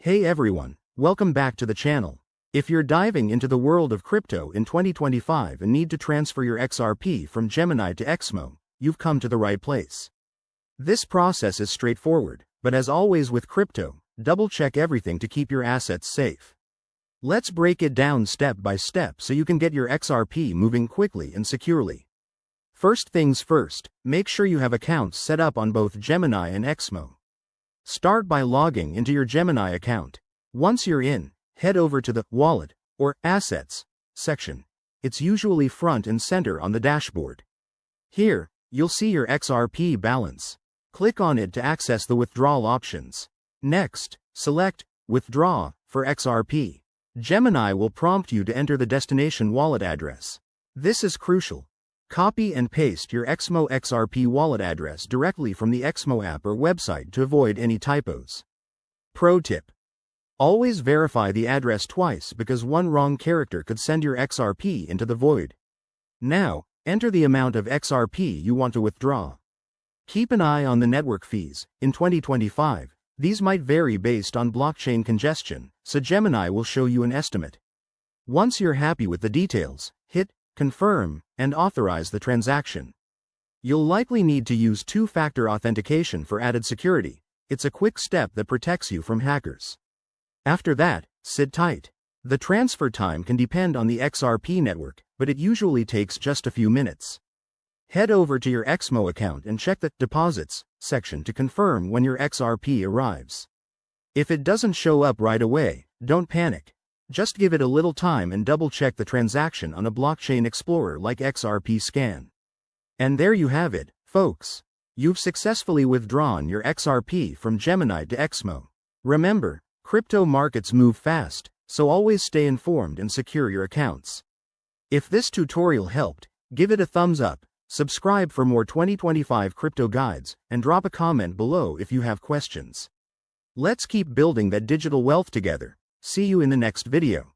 Hey everyone, welcome back to the channel. If you're diving into the world of crypto in 2025 and need to transfer your XRP from Gemini to Exmo, you've come to the right place. This process is straightforward, but as always with crypto, double-check everything to keep your assets safe. Let's break it down step by step so you can get your XRP moving quickly and securely. First things first, make sure you have accounts set up on both Gemini and Exmo. Start by logging into your Gemini account. Once you're in, head over to the Wallet or Assets section. It's usually front and center on the dashboard. Here, you'll see your XRP balance. Click on it to access the withdrawal options. Next, select Withdraw for XRP. Gemini will prompt you to enter the destination wallet address. This is crucial. Copy and paste your Exmo XRP wallet address directly from the Exmo app or website to avoid any typos. Pro tip: always verify the address twice because one wrong character could send your XRP into the void. Now, enter the amount of XRP you want to withdraw. Keep an eye on the network fees. In 2025, these might vary based on blockchain congestion, so Gemini will show you an estimate. Once you're happy with the details, hit Confirm and authorize the transaction. You'll likely need to use two-factor authentication for added security. It's a quick step that protects you from hackers. After that, sit tight. The transfer time can depend on the XRP network, but it usually takes just a few minutes. Head over to your Exmo account and check the Deposits section to confirm when your XRP arrives. If it doesn't show up right away, don't panic. Just give it a little time and double-check the transaction on a blockchain explorer like XRP Scan. And there you have it, folks. You've successfully withdrawn your XRP from Gemini to Exmo. Remember, crypto markets move fast, so always stay informed and secure your accounts. If this tutorial helped, give it a thumbs up, subscribe for more 2025 crypto guides, and drop a comment below if you have questions. Let's keep building that digital wealth together. See you in the next video.